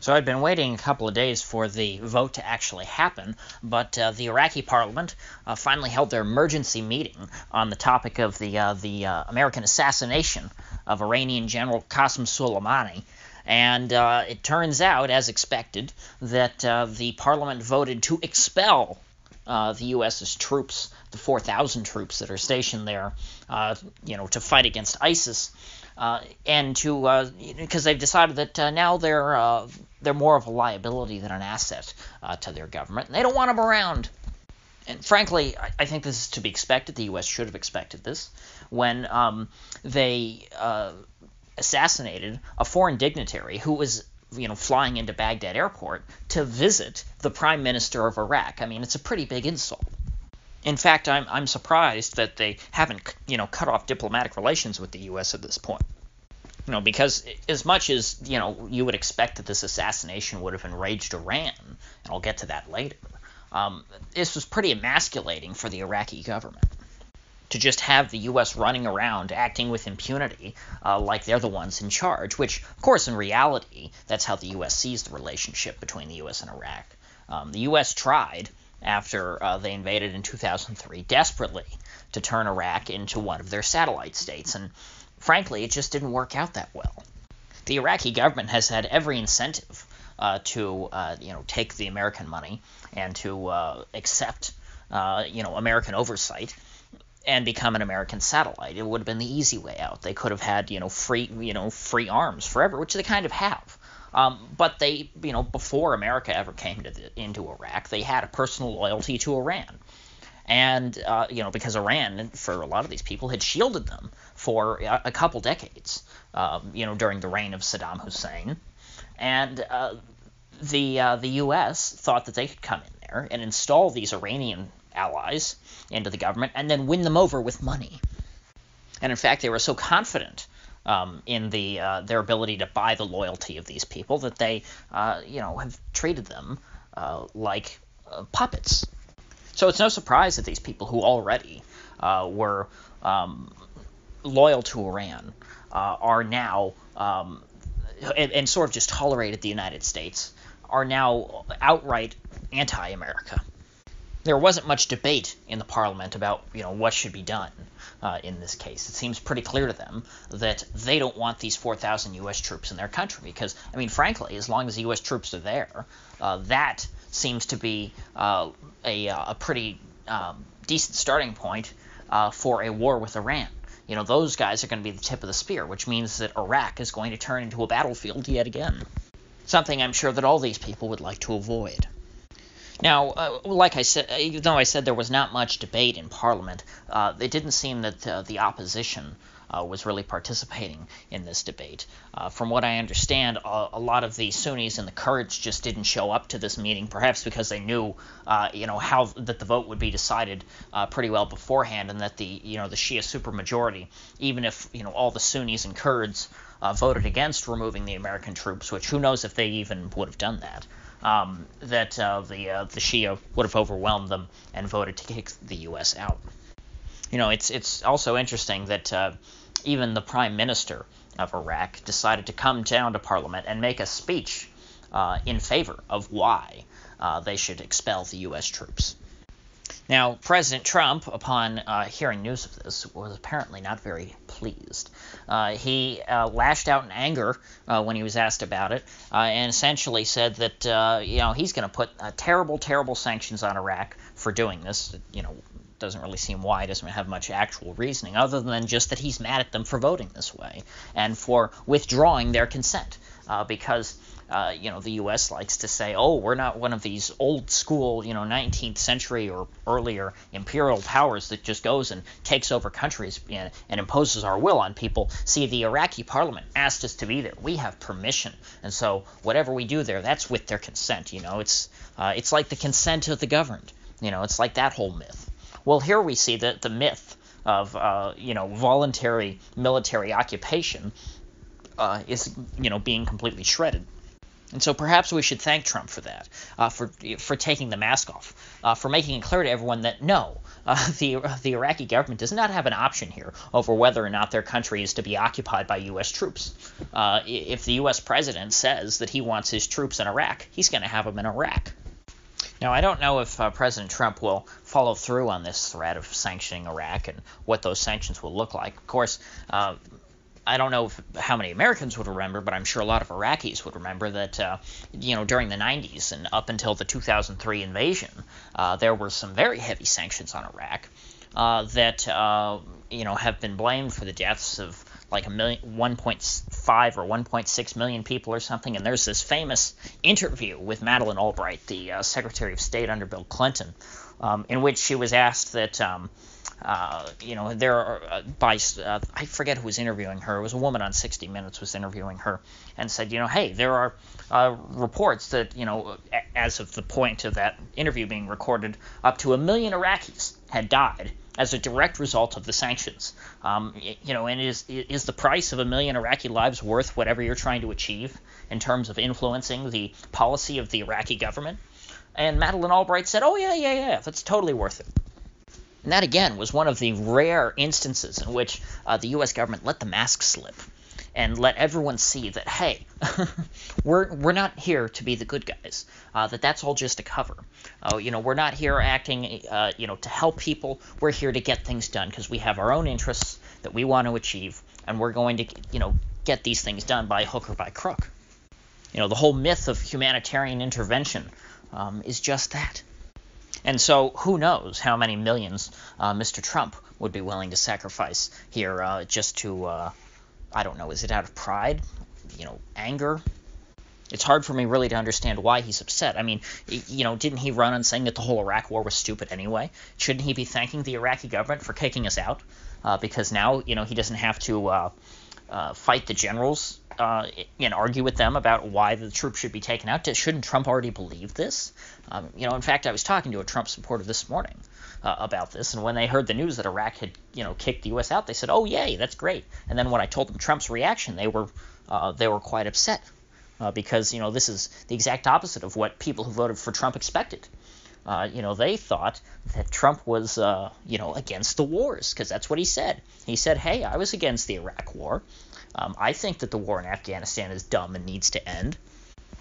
So I'd been waiting a couple of days for the vote to actually happen, but the Iraqi Parliament finally held their emergency meeting on the topic of the American assassination of Iranian General Qassem Soleimani. And it turns out, as expected, that the Parliament voted to expel the U.S.'s troops, the 4,000 troops that are stationed there, to fight against ISIS, and to because they've decided that now they're more of a liability than an asset to their government, and they don't want them around. And frankly, I think this is to be expected. The U.S. should have expected this when they assassinated a foreign dignitary who was flying into Baghdad airport to visit the prime minister of Iraq. I mean, it's a pretty big insult. In fact, I'm surprised that they haven't, cut off diplomatic relations with the U.S. at this point. Because as much as, you would expect that this assassination would have enraged Iran, and I'll get to that later, this was pretty emasculating for the Iraqi government. To just have the U.S. running around acting with impunity like they're the ones in charge, which, of course, in reality, that's how the U.S. sees the relationship between the U.S. and Iraq. The U.S. tried, after they invaded in 2003, desperately to turn Iraq into one of their satellite states, and frankly, it just didn't work out that well. The Iraqi government has had every incentive to take the American money and to accept American oversight and become an American satellite. It would have been the easy way out. They could have had free arms forever, which they kind of have. But they, before America ever came into Iraq, they had a personal loyalty to Iran. And, because Iran, for a lot of these people, had shielded them for a couple decades, during the reign of Saddam Hussein. And the U.S. thought that they could come in there and install these Iranian allies into the government and then win them over with money. And in fact, they were so confident in their ability to buy the loyalty of these people that they, have treated them like puppets. So it's no surprise that these people who already were loyal to Iran are now, and sort of just tolerated the United States, are now outright anti-America. There wasn't much debate in the Parliament about, what should be done in this case. It seems pretty clear to them that they don't want these 4,000 U.S. troops in their country because, frankly, as long as the U.S. troops are there, that seems to be a pretty decent starting point for a war with Iran. Those guys are going to be the tip of the spear, which means that Iraq is going to turn into a battlefield yet again. Something I'm sure that all these people would like to avoid. Now, like I said, even though I said there was not much debate in Parliament, it didn't seem that the opposition was really participating in this debate. From what I understand, a lot of the Sunnis and the Kurds just didn't show up to this meeting, perhaps because they knew, how that the vote would be decided pretty well beforehand, and that the Shia supermajority, even if all the Sunnis and Kurds voted against removing the American troops, which who knows if they even would have done that. That the Shia would have overwhelmed them and voted to kick the U.S. out. It's also interesting that even the Prime Minister of Iraq decided to come down to Parliament and make a speech in favor of why they should expel the U.S. troops. Now, President Trump, upon hearing news of this, was apparently not very pleased. He lashed out in anger when he was asked about it, and essentially said that he's going to put terrible, terrible sanctions on Iraq for doing this. Doesn't really seem why. Doesn't have much actual reasoning other than just that he's mad at them for voting this way and for withdrawing their consent because the U.S. likes to say, oh, we're not one of these old school, 19th century or earlier imperial powers that just goes and takes over countries and imposes our will on people. See, the Iraqi Parliament asked us to be there. We have permission. And so whatever we do there, that's with their consent. It's like the consent of the governed. It's like that whole myth. Well, here we see that the myth of, voluntary military occupation is, being completely shredded. And so perhaps we should thank Trump for that, for taking the mask off, for making it clear to everyone that no, the Iraqi government does not have an option here over whether or not their country is to be occupied by U.S. troops. If the U.S. president says that he wants his troops in Iraq, he's going to have them in Iraq. Now, I don't know if President Trump will follow through on this threat of sanctioning Iraq and what those sanctions will look like. Of course, I don't know how many Americans would remember, but I'm sure a lot of Iraqis would remember that, during the 90s and up until the 2003 invasion, there were some very heavy sanctions on Iraq that, have been blamed for the deaths of like 1.5 or 1.6 million people or something. And there's this famous interview with Madeleine Albright, the Secretary of State under Bill Clinton, in which she was asked that, there are, I forget who was interviewing her. It was a woman on 60 Minutes was interviewing her and said, hey, there are reports that, as of the point of that interview being recorded, up to 1 million Iraqis had died as a direct result of the sanctions. And is the price of 1 million Iraqi lives worth whatever you're trying to achieve in terms of influencing the policy of the Iraqi government? And Madeleine Albright said, oh, yeah, that's totally worth it. And that, again, was one of the rare instances in which the U.S. government let the mask slip and let everyone see that, hey, we're not here to be the good guys, that's all just a cover. We're not here acting, to help people. We're here to get things done because we have our own interests that we want to achieve, and we're going to, get these things done by hook or by crook. The whole myth of humanitarian intervention is just that. And so who knows how many millions Mr. Trump would be willing to sacrifice here just to, I don't know, is it out of pride? Anger? It's hard for me really to understand why he's upset. I mean, didn't he run on saying that the whole Iraq war was stupid anyway? Shouldn't he be thanking the Iraqi government for kicking us out? Because now, he doesn't have to fight the generals and argue with them about why the troops should be taken out. Shouldn't Trump already believe this? In fact, I was talking to a Trump supporter this morning about this, and when they heard the news that Iraq had, kicked the U.S. out, they said, "Oh, yay, that's great." And then when I told them Trump's reaction, they were quite upset because this is the exact opposite of what people who voted for Trump expected. They thought that Trump was, against the wars, because that's what he said. He said, hey, I was against the Iraq war. I think that the war in Afghanistan is dumb and needs to end.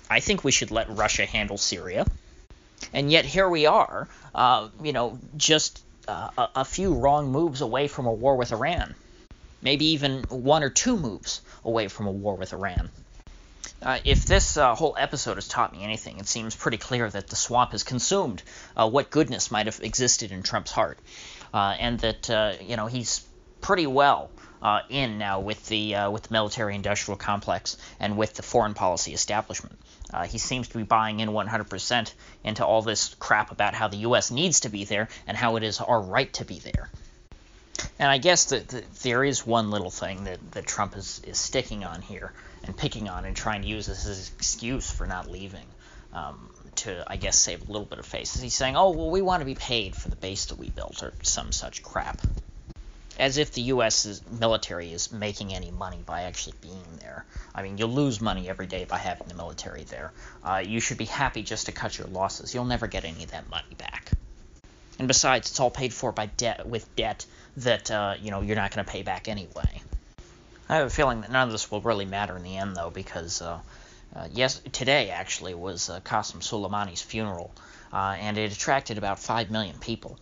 I think we should let Russia handle Syria. And yet here we are, just a few wrong moves away from a war with Iran. Maybe even 1 or 2 moves away from a war with Iran. If this whole episode has taught me anything, it seems pretty clear that the swamp has consumed what goodness might have existed in Trump's heart, and that he's pretty well in now with the military-industrial complex and with the foreign policy establishment. He seems to be buying in 100% into all this crap about how the U.S. needs to be there and how it is our right to be there. And I guess that there is one little thing that Trump is sticking on here and picking on and trying to use as his excuse for not leaving to, I guess, save a little bit of face. He's saying, oh, well, we want to be paid for the base that we built or some such crap. As if the U.S. military is making any money by actually being there. I mean, you'll lose money every day by having the military there. You should be happy just to cut your losses. You'll never get any of that money back. And besides, it's all paid for by debt that you're not going to pay back anyway. I have a feeling that none of this will really matter in the end, though, because today actually was Qassem Soleimani's funeral, and it attracted about 5 million people.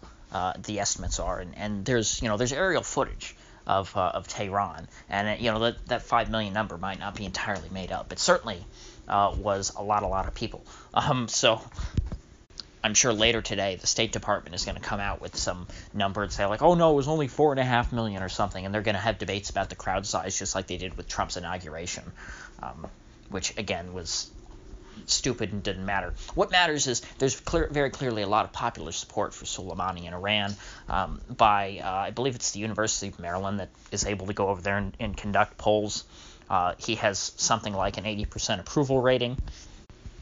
The estimates are, and there's aerial footage of Tehran, and that 5 million number might not be entirely made up. It certainly was a lot of people. So I'm sure later today the State Department is going to come out with some number and say like, oh no, it was only 4.5 million or something, and they're going to have debates about the crowd size just like they did with Trump's inauguration, which again was stupid and didn't matter. What matters is there's very clearly a lot of popular support for Soleimani in Iran by, I believe it's the University of Maryland that is able to go over there and conduct polls. He has something like an 80% approval rating.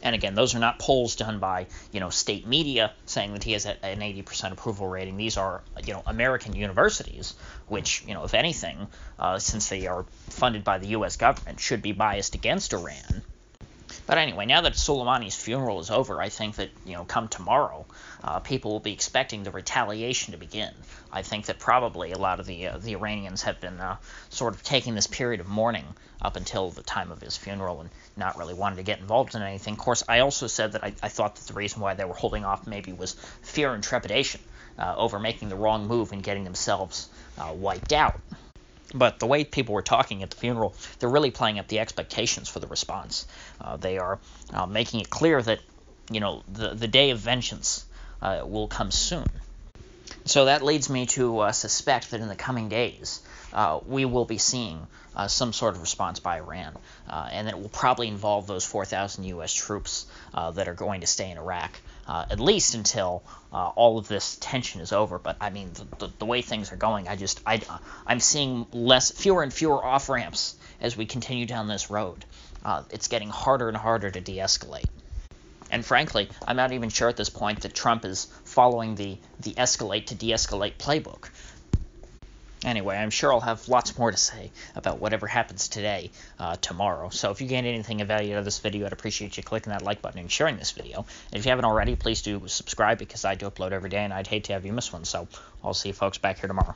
And again, those are not polls done by, state media saying that he has an 80% approval rating. These are, American universities, which, if anything, since they are funded by the U.S. government, should be biased against Iran. But anyway, now that Soleimani's funeral is over, I think that, come tomorrow, people will be expecting the retaliation to begin. I think that probably a lot of the Iranians have been sort of taking this period of mourning up until the time of his funeral and not really wanting to get involved in anything. Of course, I also said that I thought that the reason why they were holding off maybe was fear and trepidation over making the wrong move and getting themselves wiped out. But the way people were talking at the funeral, they're really playing up the expectations for the response. They are making it clear that, the day of vengeance will come soon. So that leads me to suspect that in the coming days, we will be seeing some sort of response by Iran, and that it will probably involve those 4,000 U.S. troops that are going to stay in Iraq, at least until all of this tension is over. But I mean, the way things are going, I'm seeing fewer and fewer off-ramps as we continue down this road. It's getting harder and harder to de-escalate. And frankly, I'm not even sure at this point that Trump is following the escalate to de-escalate playbook. Anyway, I'm sure I'll have lots more to say about whatever happens today, tomorrow. So if you gained anything of value out of this video, I'd appreciate you clicking that like button and sharing this video. And if you haven't already, please do subscribe, because I do upload every day, and I'd hate to have you miss one. So I'll see you folks back here tomorrow.